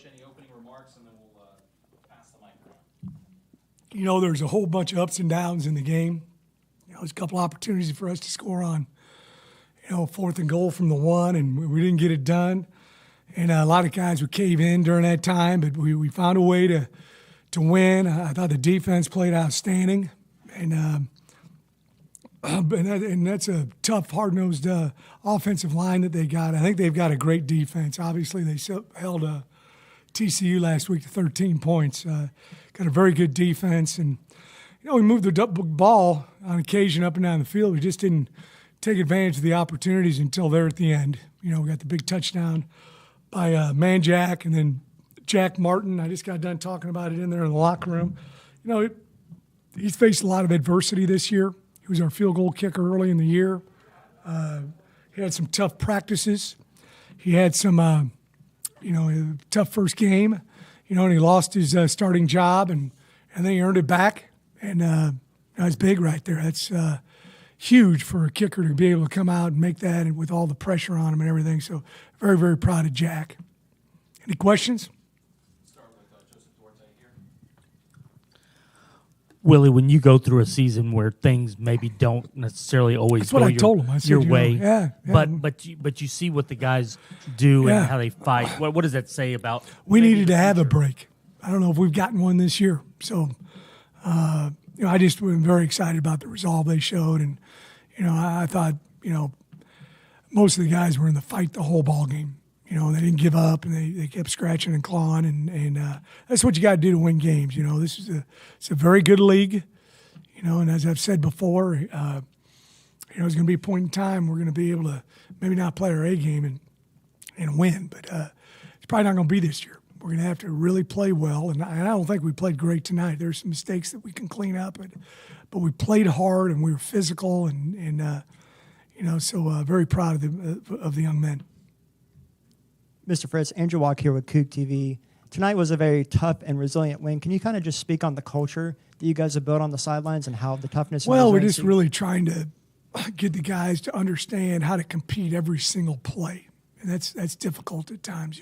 Coach, any opening remarks, and then we'll pass the mic around. You know, there's a whole bunch of ups and downs in the game. You know, there's a couple opportunities for us to score on, 4th and goal from the 1, and we didn't get it done. And a lot of guys would cave in during that time, but we found a way to win. I thought the defense played outstanding, and that's a tough, hard-nosed offensive line that they got. I think they've got a great defense. Obviously, they held TCU last week to 13 points. Got a very good defense, and we moved the ball on occasion up and down the field. We just didn't take advantage of the opportunities until there at the end. We got the big touchdown by Manjack, and then Jack Martin. I just got done talking about it in there in the locker room. He's faced a lot of adversity this year. He was our field goal kicker early in the year. He had some tough practices. He had some, a tough first game, and he lost his starting job, and then he earned it back. And that's big right there. That's huge for a kicker to be able to come out and make that, and with all the pressure on him and everything. So very, very proud of Jack. Any questions? Start with Joseph Duarte here. Willie, when you go through a season where things maybe don't necessarily always That's what go I told him. I said, your way, yeah. but you see what the guys do and how they fight. What does that say about? We needed to have a break. I don't know if we've gotten one this year. So, I just was very excited about the resolve they showed, and I thought most of the guys were in the fight the whole ball game. They didn't give up, and they kept scratching and clawing, and that's what you got to do to win games. This is it's a very good league, and as I've said before, there's going to be a point in time we're going to be able to maybe not play our A game and win, but it's probably not going to be this year. We're going to have to really play well, and I don't think we played great tonight. There's some mistakes that we can clean up, but we played hard and we were physical, and so very proud of the young men. Mr. Fritz, Andrew Walk here with Coug TV. Tonight was a very tough and resilient win. Can you kind of just speak on the culture that you guys have built on the sidelines and how the toughness? Well, we're just really trying to get the guys to understand how to compete every single play, and that's difficult at times.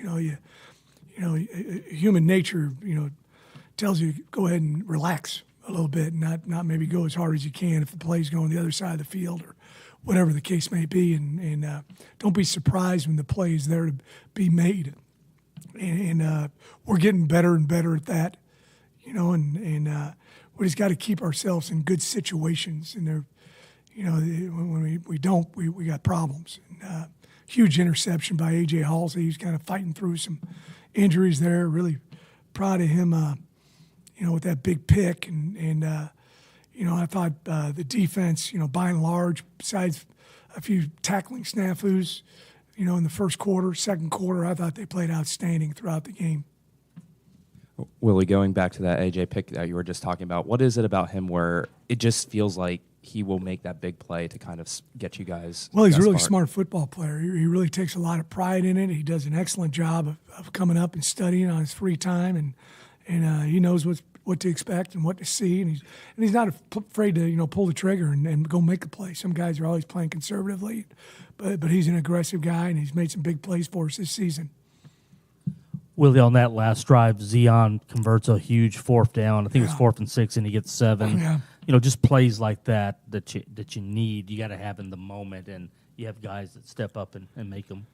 Human nature, tells you go ahead and relax a little bit, and not maybe go as hard as you can if the play's going the other side of the field or whatever the case may be, and don't be surprised when the play is there to be made. And we're getting better and better at that, and we just got to keep ourselves in good situations. And there, when we don't, we got problems. And, huge interception by A.J. Halsey. He's kind of fighting through some injuries there. Really proud of him, with that big pick, and I thought the defense, by and large, besides a few tackling snafus, in the first quarter, second quarter, I thought they played outstanding throughout the game. Willie, going back to that AJ pick that you were just talking about, what is it about him where it just feels like he will make that big play to kind of get you guys? Well, he's a really smart football player. He really takes a lot of pride in it. He does an excellent job of coming up and studying on his free time, and he knows what to expect and what to see, and he's not afraid to pull the trigger and go make a play. Some guys are always playing conservatively, but he's an aggressive guy, and he's made some big plays for us this season. Willie, on that last drive, Zion converts a huge 4th down. I think it was 4th and 6, and he gets 7. Yeah. Just plays like that you need. You got to have in the moment, and you have guys that step up and make them.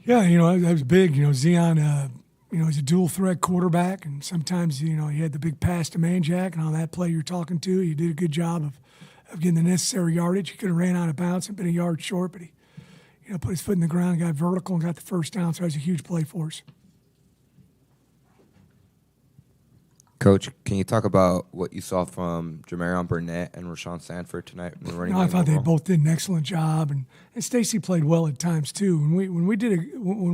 Yeah, that was big. Zion. He's a dual threat quarterback, and sometimes, he had the big pass to Manjack, and on that play you're talking to, he did a good job of getting the necessary yardage. He could have ran out of bounds and been a yard short, but he, put his foot in the ground, got vertical, and got the first down, so that was a huge play for us. Coach, can you talk about what you saw from Jamarion Burnett and Rashawn Sanford tonight? I thought they both did an excellent job, and Stacy played well at times too. When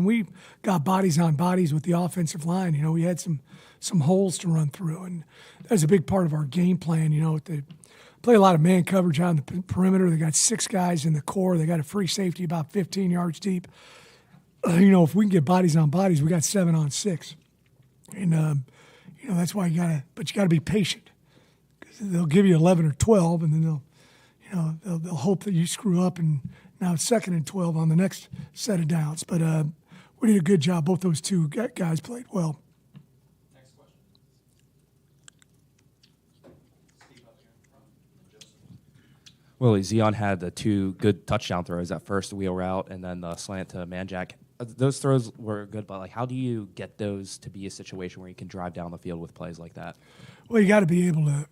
we got bodies on bodies with the offensive line, we had some holes to run through, and that was a big part of our game plan. They play a lot of man coverage on the perimeter. They got 6 guys in the core. They got a free safety about 15 yards deep. If we can get bodies on bodies, we got 7 on 6, and that's why you got to be patient, because they'll give you 11 or 12, and then they'll hope that you screw up, and now it's 2nd and 12 on the next set of downs. But we did a good job. Both those two guys played well. Willie, Zion had the 2 good touchdown throws, that first wheel route and then the slant to Manjack. Those throws were good, but like, how do you get those to be a situation where you can drive down the field with plays like that? Well, you got to be able to,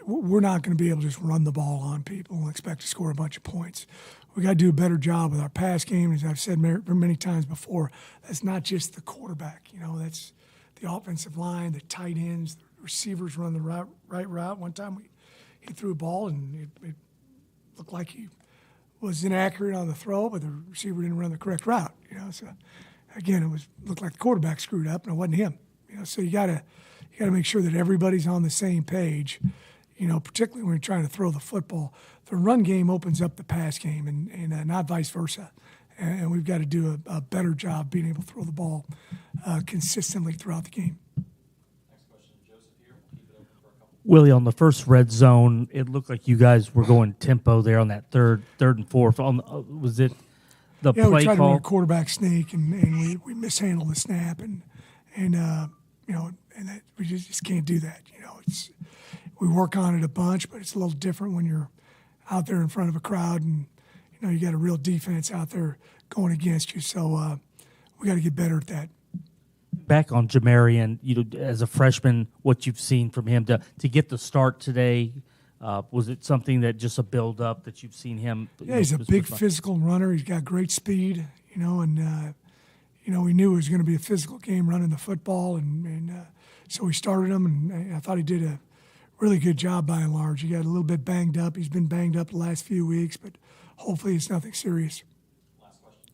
we're not going to be able to just run the ball on people and expect to score a bunch of points. We got to do a better job with our pass game. As I've said many times before, that's not just the quarterback. That's the offensive line, the tight ends, the receivers run the right route. One time he threw a ball and it looked like he was inaccurate on the throw, but the receiver didn't run the correct route. So again, looked like the quarterback screwed up, and it wasn't him. So you gotta make sure that everybody's on the same page. Particularly when you're trying to throw the football. The run game opens up the pass game, and not vice versa. And we've got to do a better job being able to throw the ball consistently throughout the game. Next question, Joseph here. We'll keep it open for a couple. Willie, on the first red zone, it looked like you guys were going tempo there on that third and fourth. Was it the Yeah, play we tried to run call? a quarterback sneak, and we mishandled the snap, and that we just can't do that. We work on it a bunch, but it's a little different when you're out there in front of a crowd and you got a real defense out there going against you. So we got to get better at that. Back on Jamarian, as a freshman, what you've seen from him to get the start today, was it something that just a build up that you've seen him? Yeah, he's a big physical runner. He's got great speed, and we knew it was going to be a physical game running the football, and so we started him, and I thought he did a really good job by and large. He got a little bit banged up. He's been banged up the last few weeks, but hopefully it's nothing serious. Last question.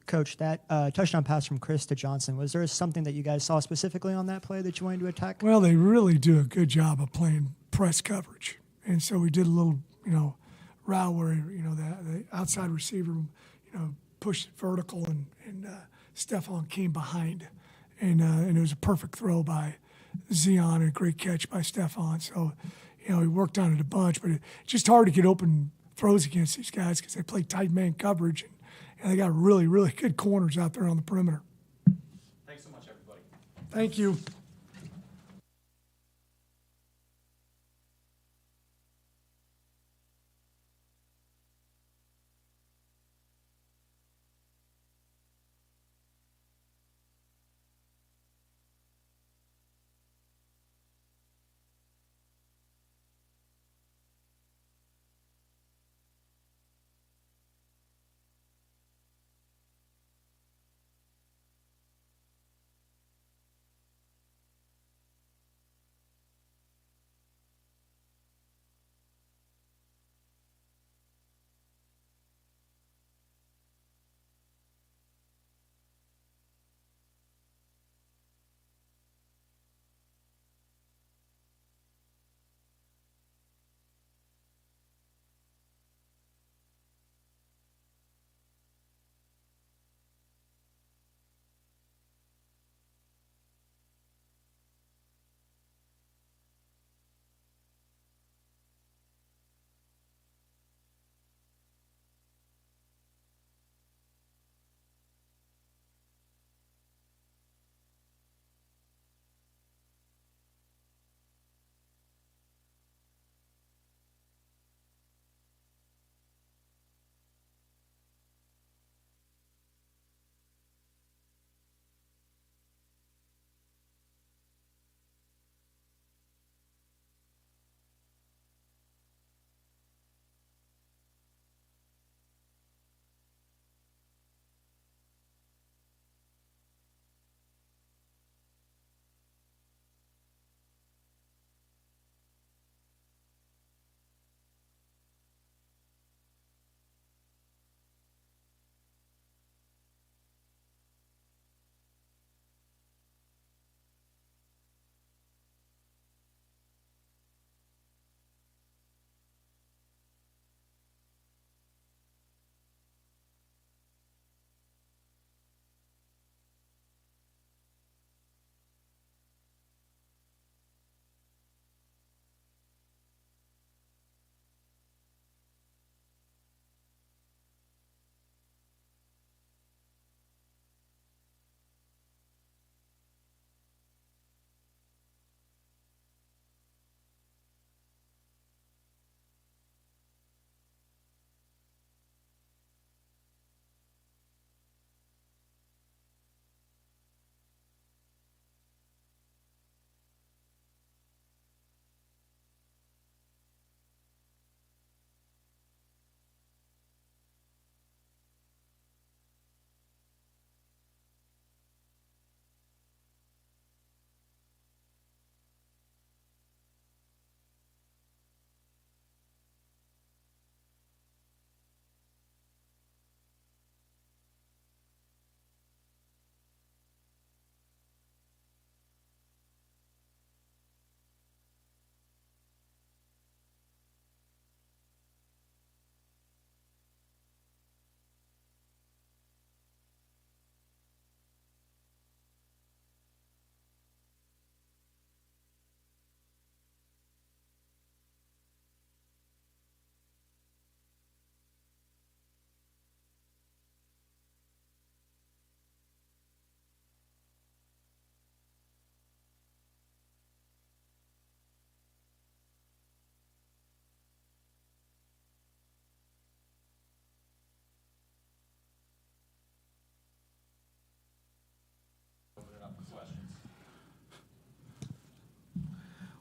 Coach, that touchdown pass from Chris to Johnson, was there something that you guys saw specifically on that play that you wanted to attack? Well, they really do a good job of playing press coverage. And so we did a little, route where, the outside receiver, pushed it vertical and Stephon came behind. And it was a perfect throw by Zion and a great catch by Stephon. So, he worked on it a bunch, but it's just hard to get open throws against these guys because they play tight man coverage and they got really, really good corners out there on the perimeter. Thanks so much, everybody. Thank you.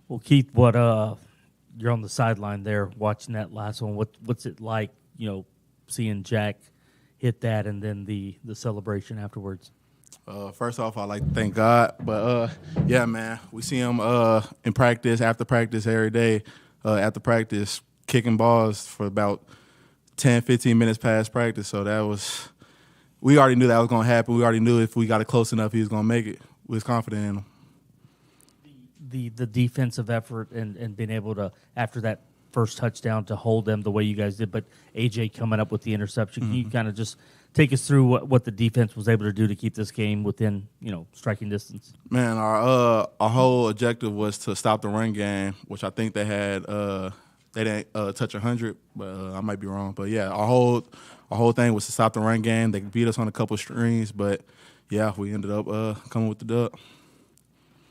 Well, Keith, what you're on the sideline there watching that last one. What's it like, seeing Jack hit that and then the celebration afterwards? First off, I'd like to thank God. But, yeah, man, we see him in practice, after practice every day, after practice, kicking balls for about 10, 15 minutes past practice. So we already knew that was going to happen. We already knew if we got it close enough, he was going to make it. We was confident in him. The defensive effort and being able to, after that first touchdown, to hold them the way you guys did, but AJ coming up with the interception. Can you kind of just take us through what the defense was able to do to keep this game within, striking distance? Man, our whole objective was to stop the run game, which I think they had. They didn't touch 100, but I might be wrong. But yeah, our whole thing was to stop the run game. They beat us on a couple strings, but yeah, we ended up coming with the dub.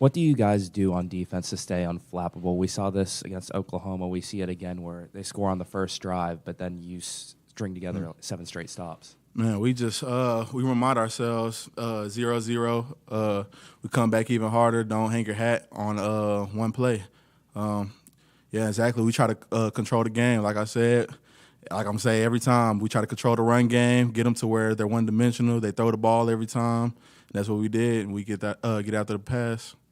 What do you guys do on defense to stay unflappable? We saw this against Oklahoma. We see it again where they score on the first drive, but then you string together 7 straight stops. Man, we just we remind ourselves 0-0. We come back even harder. Don't hang your hat on one play. Yeah, exactly. We try to control the game. Like I said, like I'm saying every time, we try to control the run game, get them to where they're one-dimensional. They throw the ball every time. That's what we did, and we get after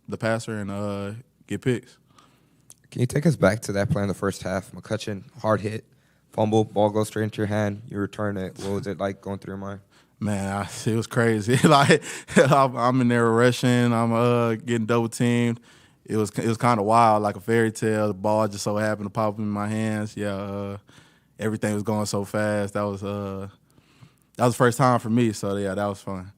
the passer, and get picks. Can you take us back to that play in the first half? McCutcheon, hard hit, fumble, ball goes straight into your hand. You return it. What was it like going through your mind? Man, it was crazy. Like I'm in there rushing. I'm getting double teamed. It was kind of wild, like a fairy tale. The ball just so happened to pop in my hands. Yeah, everything was going so fast. That was the first time for me. So yeah, that was fun.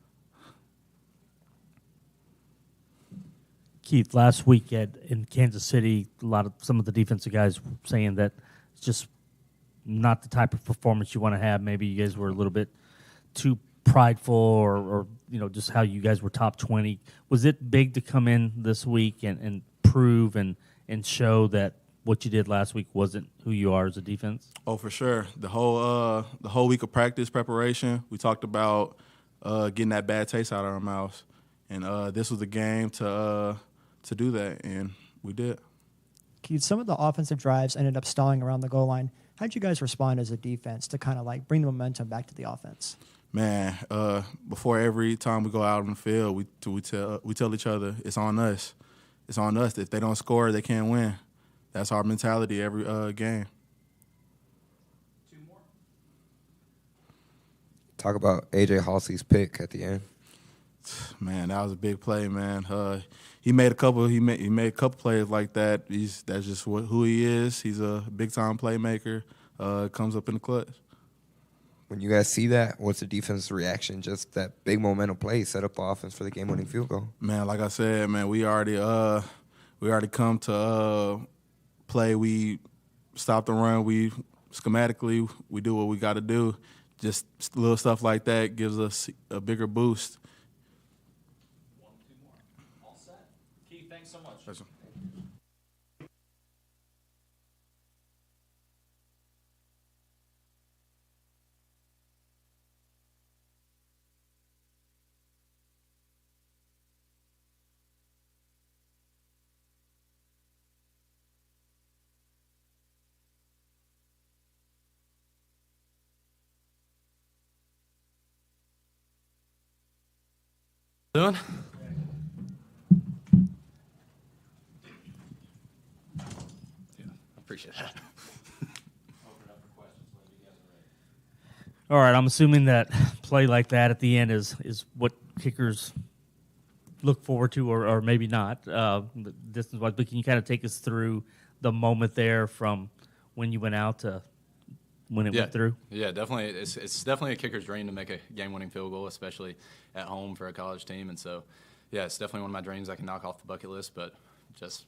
Keith, last week in Kansas City, some of the defensive guys were saying that it's just not the type of performance you want to have. Maybe you guys were a little bit too prideful, or just how you guys were top 20. Was it big to come in this week and prove and show that what you did last week wasn't who you are as a defense? Oh, for sure. The whole week of practice preparation, we talked about getting that bad taste out of our mouths, and this was the game to do that, and we did. Keith, some of the offensive drives ended up stalling around the goal line. How did you guys respond as a defense to kind of like bring the momentum back to the offense? Man, before every time we go out on the field, we tell each other it's on us. It's on us. If they don't score, they can't win. That's our mentality every game. 2 more. Talk about A.J. Halsey's pick at the end. Man, that was a big play, man. He made a couple plays like that. That's just who he is. He's a big time playmaker. Comes up in the clutch. When you guys see that, what's the defense's reaction? Just that big momentum play set up the offense for the game-winning field goal. Man, like I said, man, we already come to play. We stop the run. We schematically we do what we got to do. Just little stuff like that gives us a bigger boost. 1, 2 more. All set. Keith, thanks so much. That's Doing? Yeah, I appreciate that. Open it up for questions whenever you guys are ready. All right, I'm assuming that play like that at the end is what kickers look forward to, or maybe not, distance-wise. But can you kind of take us through the moment there from when you went out to when it went through? Yeah, definitely. It's definitely a kicker's dream to make a game-winning field goal, especially at home for a college team. And so, yeah, it's definitely one of my dreams I can knock off the bucket list. But just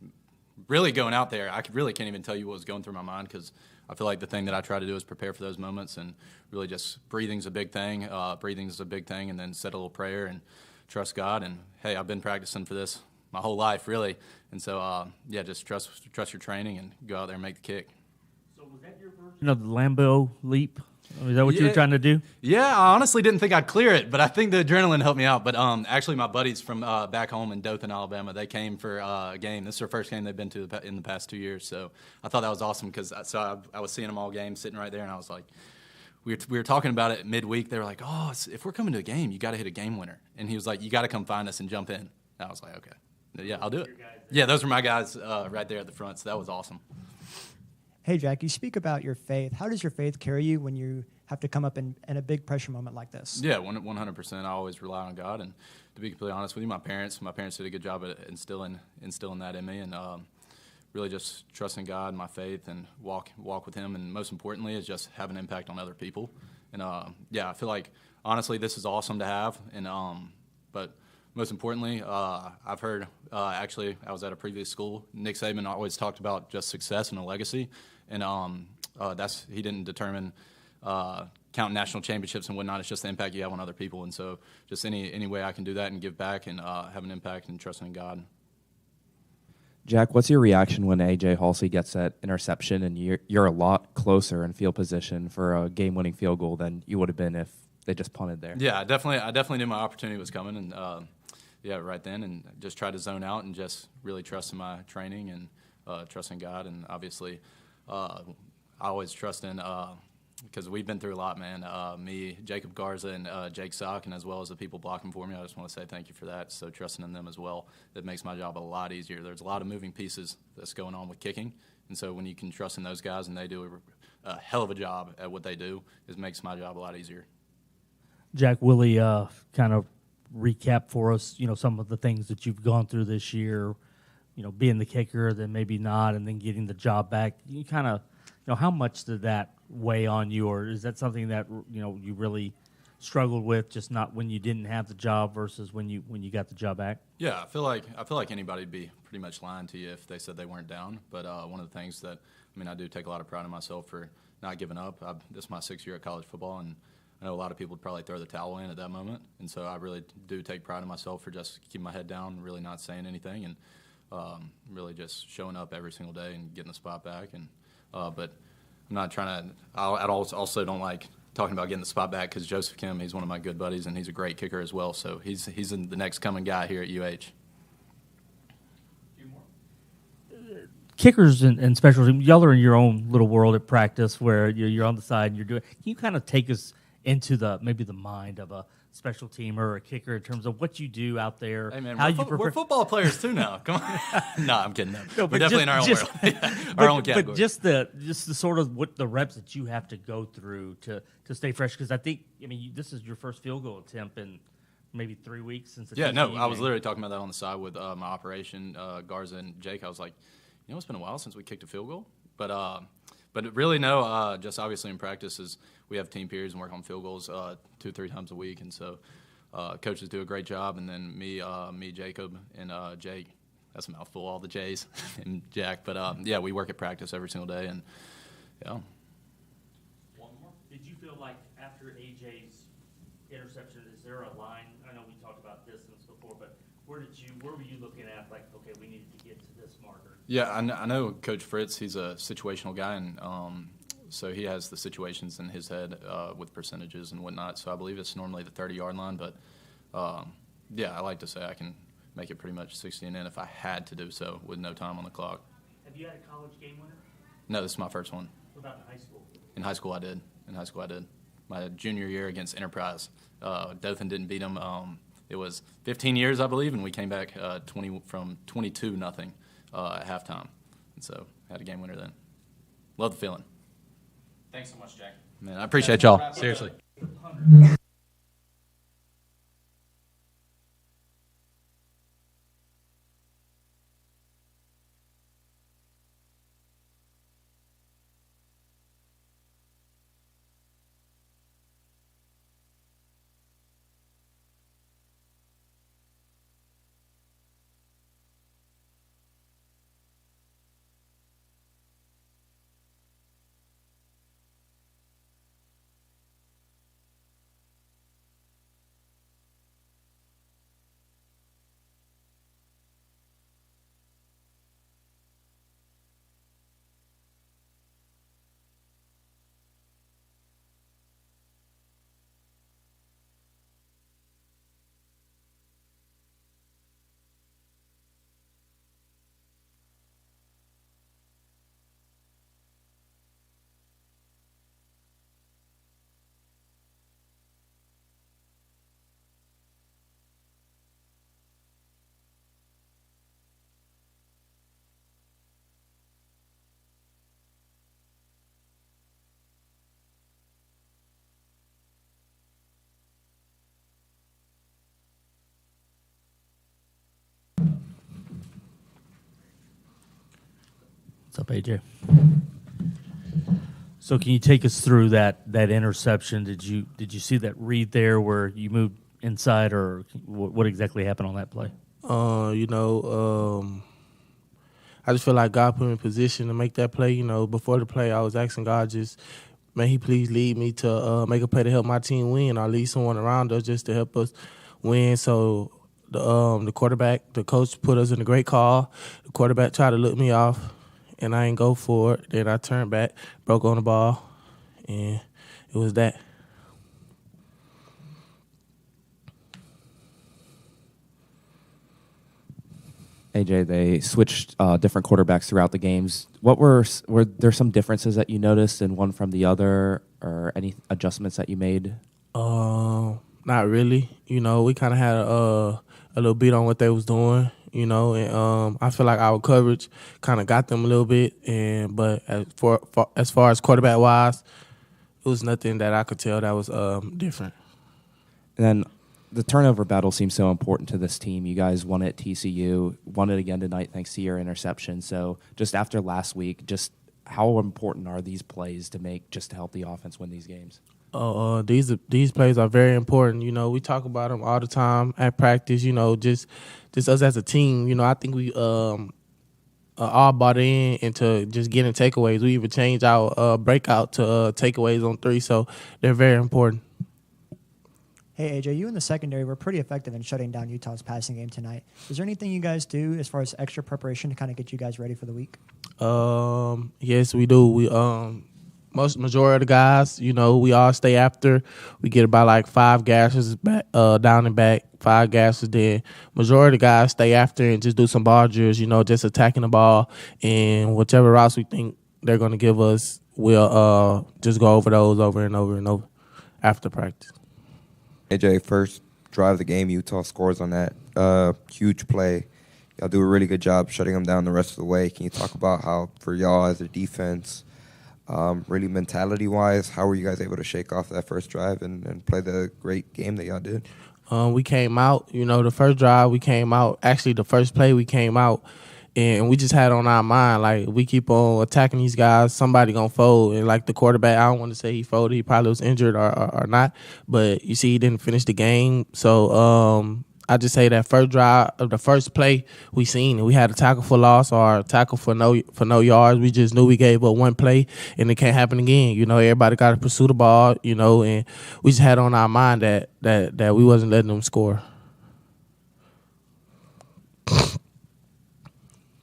really going out there, I really can't even tell you what was going through my mind, because I feel like the thing that I try to do is prepare for those moments, and really just breathing's a big thing. And then say a little prayer and trust God. And, hey, I've been practicing for this my whole life, really. And so, yeah, just trust your training and go out there and make the kick. So was that your version of the Lambeau leap? Is that what you were trying to do? Yeah, I honestly didn't think I'd clear it, but I think the adrenaline helped me out. But actually, my buddies from back home in Dothan, Alabama, they came for a game. This is their first game they've been to in the past 2 years. So I thought that was awesome because I was seeing them all game sitting right there, and I was like, we were talking about it midweek. They were like, oh, if we're coming to a game, you got to hit a game winner. And he was like, you got to come find us and jump in. And I was like, okay, yeah, I'll do it. Yeah, those were my guys right there at the front, so that was awesome. Hey, Jack, you speak about your faith. How does your faith carry you when you have to come up in a big pressure moment like this? Yeah, 100%. I always rely on God, and to be completely honest with you, my parents did a good job at instilling that in me, and really just trusting God and my faith and walk with Him, and most importantly is just have an impact on other people. And yeah, I feel like honestly this is awesome to have, and but most importantly, I've heard actually I was at a previous school. Nick Saban always talked about just success and a legacy, and he didn't determine counting national championships and whatnot. It's just the impact you have on other people, and so just any way I can do that and give back and have an impact and trusting in God. Jack, what's your reaction when A.J. Halsey gets that interception and you're a lot closer in field position for a game-winning field goal than you would have been if they just punted there? Yeah, I definitely knew my opportunity was coming, and yeah, right then, and just tried to zone out and just really trust in my training and trust in God, and obviously I always trust in because we've been through a lot, man. Me, Jacob Garza, and Jake Sock, and as well as the people blocking for me, I just want to say thank you for that. So trusting in them as well, that makes my job a lot easier. There's a lot of moving pieces that's going on with kicking, and so when you can trust in those guys and they do a hell of a job at what they do, it makes my job a lot easier. Jack, Willie, kind of recap for us, some of the things that you've gone through this year, being the kicker, then maybe not, and then getting the job back. You kind of, how much did that weigh on you, or is that something that you really struggled with, just not when you didn't have the job versus when you got the job back? Yeah, I feel like anybody would be pretty much lying to you if they said they weren't down. But one of the things that I do take a lot of pride in myself for not giving up. This is my 6th year at college football, and I know a lot of people would probably throw the towel in at that moment, and so I really do take pride in myself for just keeping my head down, really not saying anything, and really just showing up every single day and getting the spot back. And but I'm not trying to. I also don't like talking about getting the spot back because Joseph Kim, he's one of my good buddies, and he's a great kicker as well. So he's the next coming guy here at UH. Kickers and special teams, y'all are in your own little world at practice where you're on the side and you're doing. Can you kind of take us into maybe the mind of a special teamer or a kicker in terms of what you do out there? Hey man, how we're football players too now. Come on, no, I'm kidding. No, we're definitely in our own world, our own category. But just the sort of what the reps that you have to go through to stay fresh, because I think this is your first field goal attempt in maybe 3 weeks since the TCU I was game. literally talking about that on the side with my operation Garza and Jake. I was like, it's been a while since we kicked a field goal, but really no. Just obviously in practice is we have team periods and work on field goals 2-3 times a week, and so coaches do a great job. And then me, Jacob, and Jake. That's a mouthful, all the J's and Jack. But yeah, we work at practice every single day, and yeah. One more. Did you feel like after AJ's interception, is there a line? I know we talked about distance before, but where were you looking at? Like, okay, we needed to get to this marker. Yeah, I know Coach Fritz. He's a situational guy, and so he has the situations in his head with percentages and whatnot. So I believe it's normally the 30-yard line, but yeah, I like to say I can make it pretty much 60 and in if I had to do so with no time on the clock. Have you had a college game winner? No, this is my first one. What about in high school? In high school, I did. My junior year against Enterprise. Dothan didn't beat them. It was 15 years, I believe, and we came back from 22-0 at halftime. And so had a game winner then. Love the feeling. Thanks so much, Jack. Man, I appreciate y'all. Seriously. What's up, AJ? So can you take us through that interception? Did you see that read there where you moved inside, or what exactly happened on that play? I just feel like God put me in position to make that play. Before the play, I was asking God, just, may he please lead me to make a play to help my team win, or lead someone around us just to help us win. So the quarterback, the coach put us in a great call. The quarterback tried to look me off, and I ain't go for it. Then I turned back, broke on the ball, and it was that. AJ, they switched different quarterbacks throughout the games. What were there some differences that you noticed in one from the other, or any adjustments that you made? Not really. We kind of had a little beat on what they was doing. And I feel like our coverage kind of got them a little bit. But as far as quarterback wise, it was nothing that I could tell that was different. And then the turnover battle seems so important to this team. You guys won it at TCU, won it again tonight thanks to your interception. So just after last week, just how important are these plays to make just to help the offense win these games? These plays are very important. We talk about them all the time at practice. Just us as a team. I think we all bought into just getting takeaways. We even changed our breakout to takeaways on 3, so they're very important. Hey, AJ, you in the secondary were pretty effective in shutting down Utah's passing game tonight. Is there anything you guys do as far as extra preparation to kind of get you guys ready for the week? Yes, we do. We majority of the guys, we all stay after. We get about like 5 gashes back, down and back, 5 gashes there. Majority of the guys stay after and just do some ball drills, just attacking the ball. And whichever routes we think they're going to give us, we'll just go over those over and over and over after practice. AJ, first drive of the game, Utah scores on that huge play. Y'all do a really good job shutting them down the rest of the way. Can you talk about how, for y'all as a defense, really mentality-wise, how were you guys able to shake off that first drive and play the great game that y'all did? We came out, the first drive we came out, actually the first play we came out, and we just had on our mind, like, we keep on attacking these guys, somebody gonna fold. And like the quarterback, I don't want to say he folded, he probably was injured or not, but you see he didn't finish the game. So I just say that first drive of the first play we seen it. We had a tackle for loss or a tackle for no yards. We just knew we gave up one play and it can't happen again. Everybody got to pursue the ball, and we just had on our mind that we wasn't letting them score.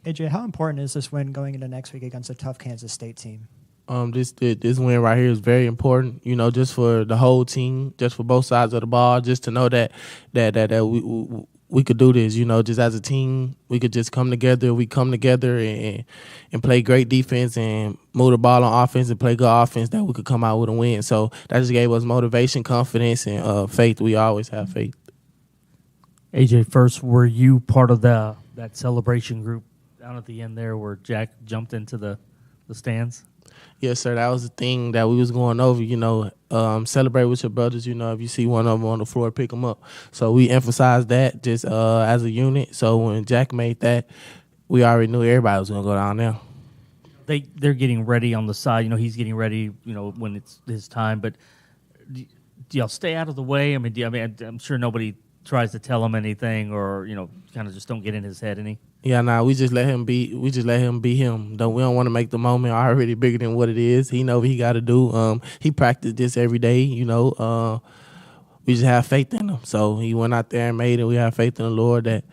AJ, how important is this win going into next week against a tough Kansas State team? This win right here is very important, just for the whole team, just for both sides of the ball, just to know that we could do this, just as a team, we could just come together. We come together and play great defense and move the ball on offense and play good offense, that we could come out with a win. So that just gave us motivation, confidence, and faith. We always have faith. AJ, first, were you part of that celebration group down at the end there where Jack jumped into the stands? Yes, sir. That was the thing that we was going over, celebrate with your brothers, if you see one of them on the floor, pick them up. So we emphasized that just as a unit. So when Jack made that, we already knew everybody was going to go down there. They're getting ready on the side. He's getting ready, when it's his time. But do y'all stay out of the way? I'm sure nobody tries to tell him anything or, kind of just don't get in his head any. Yeah, we just let him be. We just let him be him. We don't want to make the moment already bigger than what it is. He know what he got to do. He practiced this every day. We just have faith in him. So he went out there and made it. We have faith in the Lord that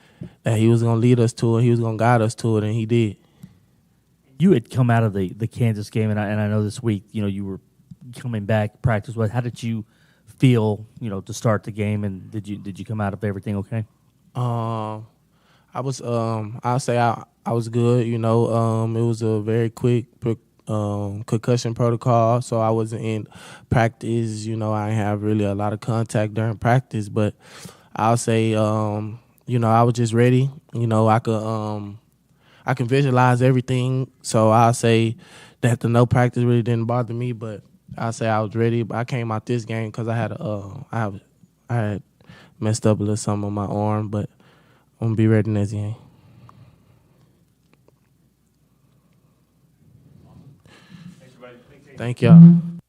he was going to lead us to it. He was going to guide us to it, and he did. You had come out of the Kansas game, and I know this week, you were coming back practice. How did you feel, to start the game, and did you come out of everything okay? I was I'll say I was good, it was a very quick concussion protocol, so I wasn't in practice, I didn't have really a lot of contact during practice, but I'll say I was just ready. I can visualize everything, so I'll say that the no practice really didn't bother me, but I'll say I was ready. But I came out this game because I had messed up a little something on my arm, but I'm going to be ready next game. Thank y'all.